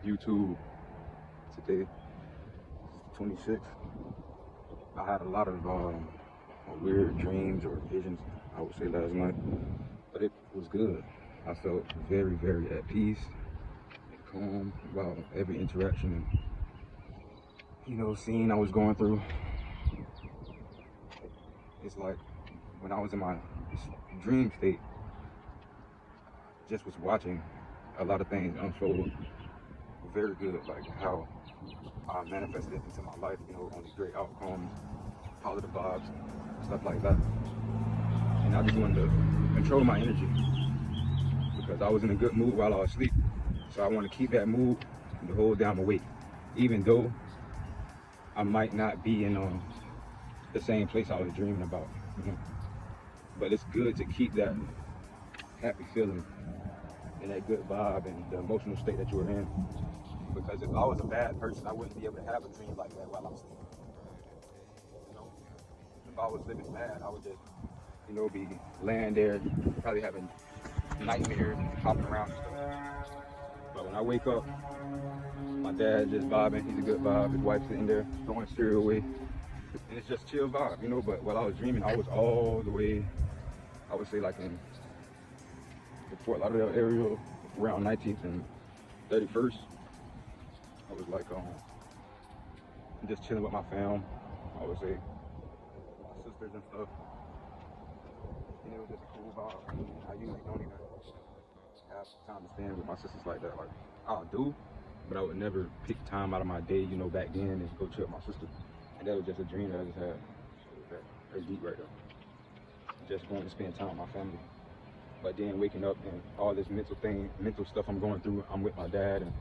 YouTube. Today, 26. I had a lot of weird dreams or visions, I would say, last night, but it was good. I felt very, very at peace and calm about every interaction and, scene I was going through. It's like when I was in my dream state, just was watching a lot of things unfold. Very good, like how I manifested it into my life, on these great outcomes, positive vibes, stuff like that. And I just wanted to control my energy because I was in a good mood while I was asleep. So I want to keep that mood the whole day I'm awake, even though I might not be in the same place I was dreaming about. But it's good to keep that happy feeling and that good vibe and the emotional state that you were in. Because if I was a bad person, I wouldn't be able to have a dream like that while I'm sleeping. If I was living bad, I would just, be laying there, probably having nightmares and hopping around and stuff. But when I wake up, my dad just vibing. He's a good vibe. His wife's sitting there throwing cereal away. And it's just chill vibe, But while I was dreaming, I was all the way, I would say, like in the Fort Lauderdale area, around 19th and 31st. I was like, just chilling with my fam. I would say, my sisters and stuff. And it was just a cool vibe. I usually don't even have time to spend with my sisters like that. Like, I'll do, but I would never pick time out of my day, back then and go chill with my sister. And that was just a dream that I just had. Very deep right there. Just going to spend time with my family. But then waking up and all this mental stuff I'm going through, I'm with my dad, and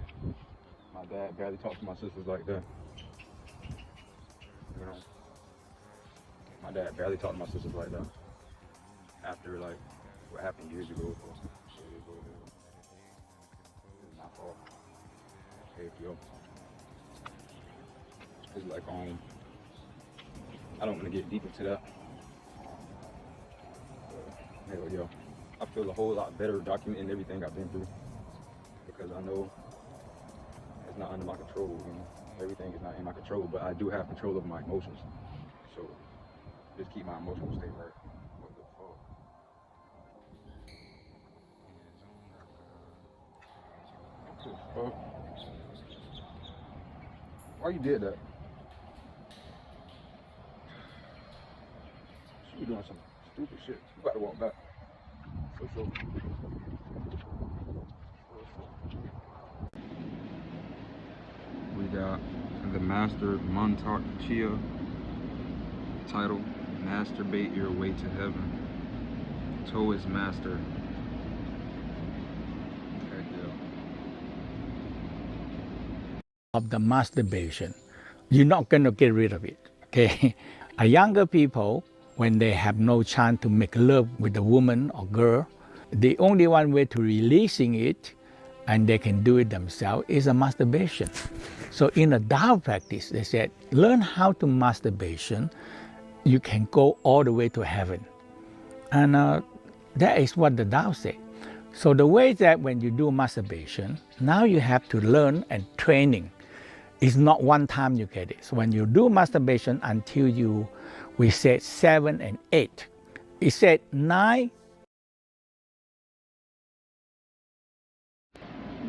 my dad barely talks to my sisters like that. My dad barely talked to my sisters like that. After like what happened years ago. It's my fault. Hey, yo. It's like I don't want to get deep into that. But, yo, I feel a whole lot better documenting everything I've been through because I know it's not under my control. Everything is not in my control, but I do have control over my emotions. So just keep my emotional state right. What the fuck? What the fuck? Why you did that? She doing some stupid shit. You about to walk back. For sure. We got the Master Montauk Chia, title, Masturbate Your Way to Heaven. Toe is Master. Of the masturbation, you're not going to get rid of it, okay? A younger people, when they have no chance to make love with a woman or girl, the only one way to releasing it, and they can do it themselves, is a masturbation. So in a Tao practice, they said, learn how to masturbation, you can go all the way to heaven. And that is what the Tao said. So the way that when you do masturbation, now you have to learn and training. It's not one time you get it. So when you do masturbation until we said 7 and 8. It said 9.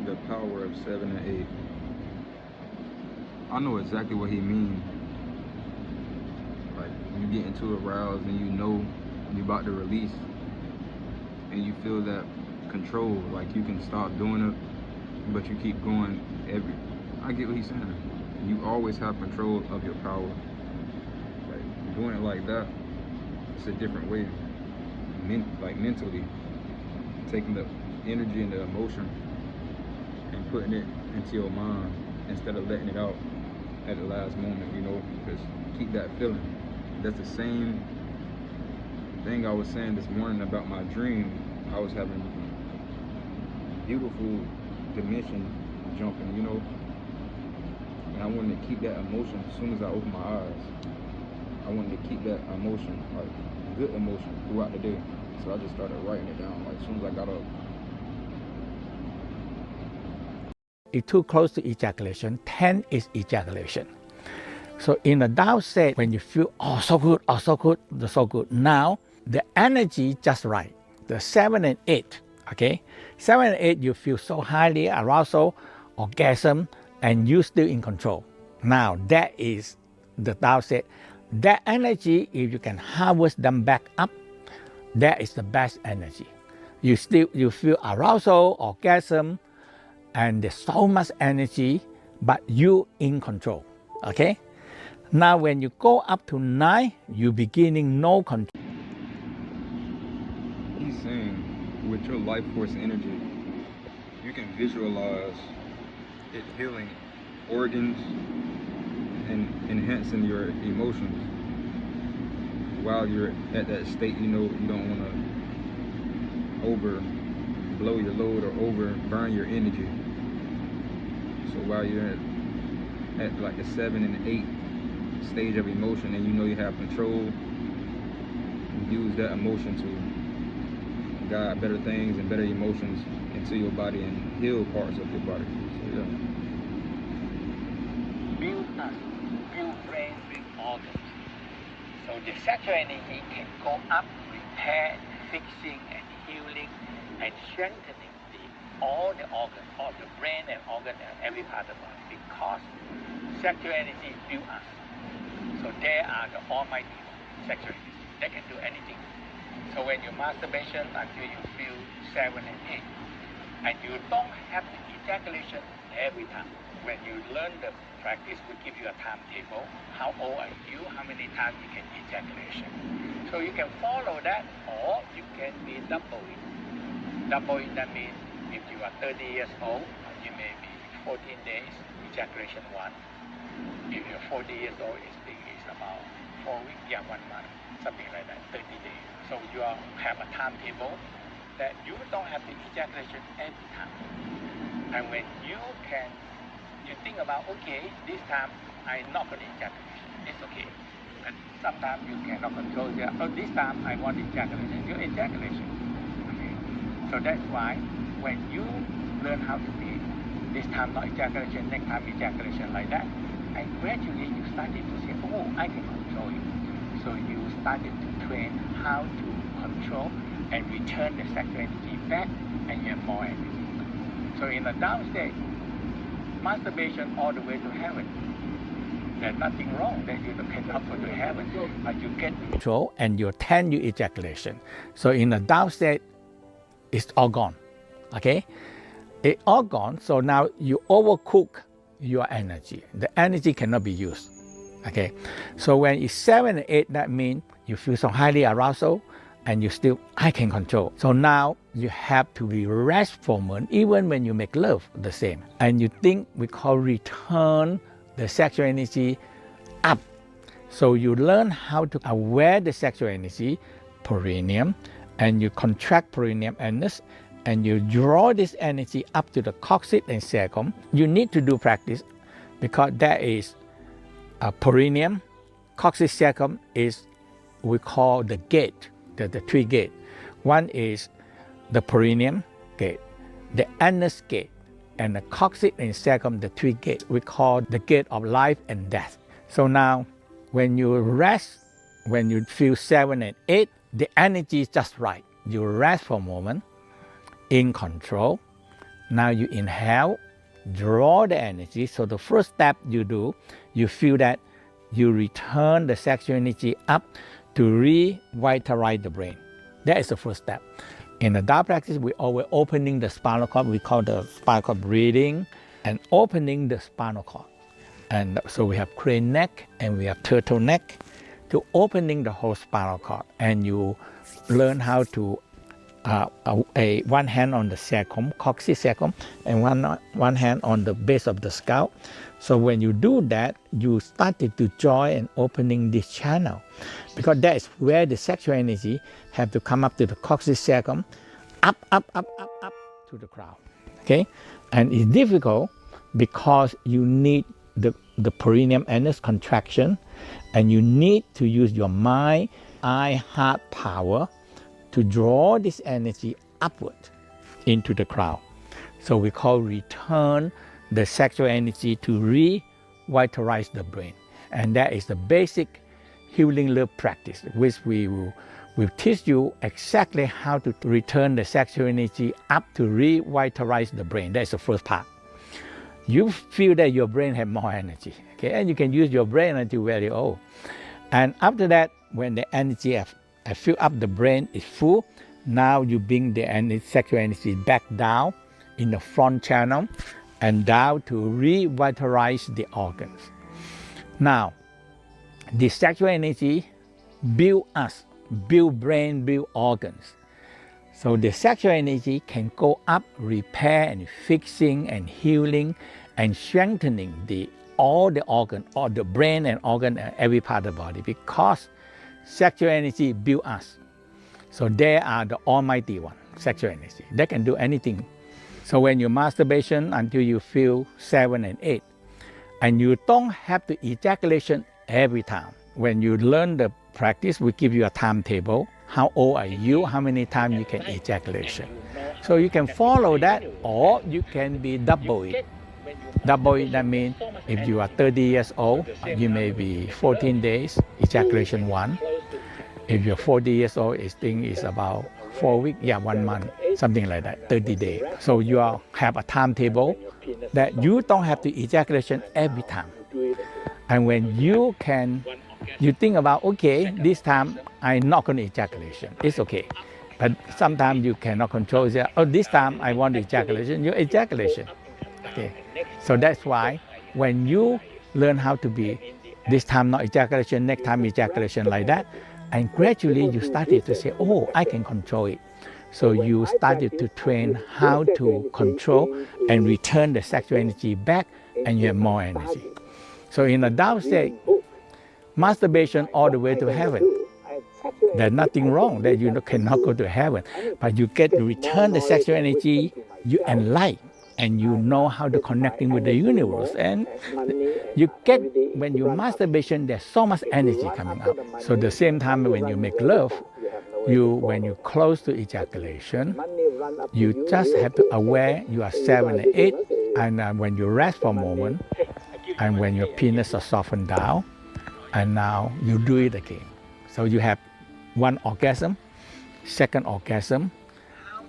The power of 7 and 8. I know exactly what he means. Like when you get into aroused and you're about to release and you feel that control, like you can stop doing it, but you keep going I get what he's saying. You always have control of your power. Like doing it like that, it's a different way. Like mentally, taking the energy and the emotion and putting it into your mind instead of letting it out at the last moment, just keep that feeling. That's the same thing I was saying this morning about my dream. I was having beautiful dimension jumping, and I wanted to keep that emotion as soon as I opened my eyes. I wanted to keep that emotion, like good emotion, throughout the day. So I just started writing it down, like as soon as I got up. is too close to ejaculation, 10 is ejaculation. So in the down state, when you feel, oh, so good, so good, now the energy just right. The 7 and 8, okay? 7 and 8, you feel so highly arousal, orgasm, and you still in control. Now that is the down state. That energy, if you can harvest them back up, that is the best energy. You feel arousal, orgasm, and there's so much energy, but you in control, okay? Now when you go up to 9, you beginning no control. He's saying with your life force energy, you can visualize it healing organs and enhancing your emotions while you're at that state. You know, you don't want to overblow your load or over burn your energy. So while you're at like the 7 and 8 stage of emotion, and you know you have control, use that emotion to guide better things and better emotions into your body and heal parts of your body. So yeah. Build us, build brain, build organs. So the sexual energy can go up, repair, fixing, and healing, and strengthening all the organs, all the brain and organ and every part of the body, because sexual energy build us. So they are the almighty sexual energy. They can do anything. So when you masturbation until you feel 7 and 8, and you don't have the ejaculation every time. When you learn the practice, we give you a timetable. How old are you? How many times you can ejaculation? So you can follow that, or you can be doubling. Doubling, that means if you are 30 years old, you may be 14 days, ejaculation 1. If you're 40 years old, it's about 4 weeks, 1 month, something like that, 30 days. So you have a timetable that you don't have the ejaculation every time. And when you think about, okay, this time I'm not going to ejaculation, it's okay. And sometimes you cannot control that. Oh, this time I want ejaculation, you ejaculation. Okay. So that's why when you learn how to be this time not ejaculation, next time ejaculation, like that, and gradually you started to say, oh, I can control it. So you started to train how to control and return the sexual energy back, and you have more energy. So in the down state, masturbation all the way to heaven. There's nothing wrong that you cannot go to heaven, but you get control and you attend your ejaculation. So in the down state, it's all gone, okay? It's all gone, so now you overcook your energy. The energy cannot be used, okay? So when it's 7 and 8, that means you feel so highly arousal, and you still, I can control. So now you have to be restful moment, even when you make love, the same. And you think we call return the sexual energy up. So you learn how to aware the sexual energy, perineum, and you contract perineum anus, and you draw this energy up to the coccyx and cecum. You need to do practice because that is perineum, coccyx, cecum is we call the gate. The 3 gates. One is the perineum gate, the anus gate, and the coccyx and cecum, the 3 gates. We call the gate of life and death. So now, when you rest, when you feel 7 and 8, the energy is just right. You rest for a moment, in control. Now you inhale, draw the energy. So the first step you do, you feel that you return the sexual energy up to revitalize the brain. That is the first step. In the Tao practice, we always opening the spinal cord. We call the spinal cord breathing and opening the spinal cord. And so we have crane neck and we have turtle neck to opening the whole spinal cord. And you learn how to one hand on the cecum, coccyx cecum, and one hand on the base of the scalp. So when you do that, you started to join and opening this channel, because that is where the sexual energy have to come up to the coccyx cecum, up to the crown. Okay, and it's difficult because you need the perineum anus contraction, and you need to use your mind, eye, heart power to draw this energy upward into the crown. So we call return the sexual energy to revitalize the brain. And that is the basic healing love practice, which we'll teach you exactly how to return the sexual energy up to revitalize the brain. That's the first part. You feel that your brain has more energy, okay? And you can use your brain until very old. And after that, when the energy have filled up, the brain is full, now you bring the sexual energy back down in the front channel and down to revitalize the organs. Now, the sexual energy build us, build brain, build organs. So the sexual energy can go up, repair and fixing and healing and strengthening all the organ, or the brain and organ and every part of the body, because sexual energy build us. So they are the almighty one, sexual energy. They can do anything. So when you masturbation until you feel 7 and 8, and you don't have the ejaculation every time. When you learn the practice, we give you a timetable. How old are you? How many times you can ejaculation? So you can follow that, or you can be double it. Double it, that means if you are 30 years old, you may be 14 days, ejaculation 1. If you're 40 years old, I think it's about 4 weeks, 1 month, something like that, 30 days. So you have a timetable that you don't have to ejaculation every time. And when you think about, okay, this time I'm not going to ejaculation, it's okay. But sometimes you cannot control it. Oh, this time I want ejaculation, you ejaculation. Okay. So that's why when you learn how to be this time not ejaculation, next time ejaculation, like that, and gradually you started to say, oh, I can control it. So you started to train how to control and return the sexual energy back, and you have more energy. So in a Tao state, masturbation all the way to heaven. There's nothing wrong that you cannot go to heaven, but you get to return the sexual energy, you enlighten, and you know how to connecting with the universe. And you get, when you masturbation, there's so much energy coming up. So the same time when you make love, when you close to ejaculation, you just have to aware you are 7 and 8, and when you rest for a moment, and when your penis are softened down, and now you do it again. So you have one orgasm, second orgasm.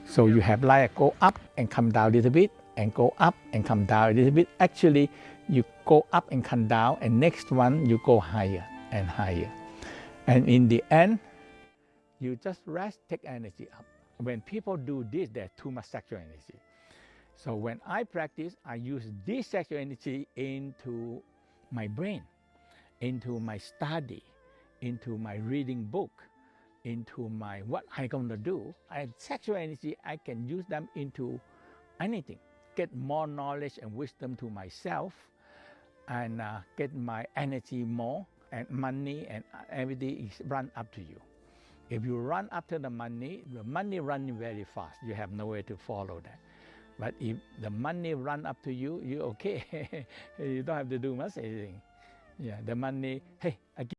So you have like go up and come down a little bit, and go up and come down a little bit. Actually, you go up and come down, and next one you go higher and higher. And in the end, you just rest, take energy up. When people do this, there's too much sexual energy. So when I practice, I use this sexual energy into my brain, into my study, into my reading book, into my what I'm going to do. Sexual energy, I can use them into anything. Get more knowledge and wisdom to myself, and get my energy more, and money and everything is run up to you. If you run after the money running very fast. You have no way to follow that. But if the money run up to you, you're okay. You don't have to do much anything. Yeah, the money, hey, I give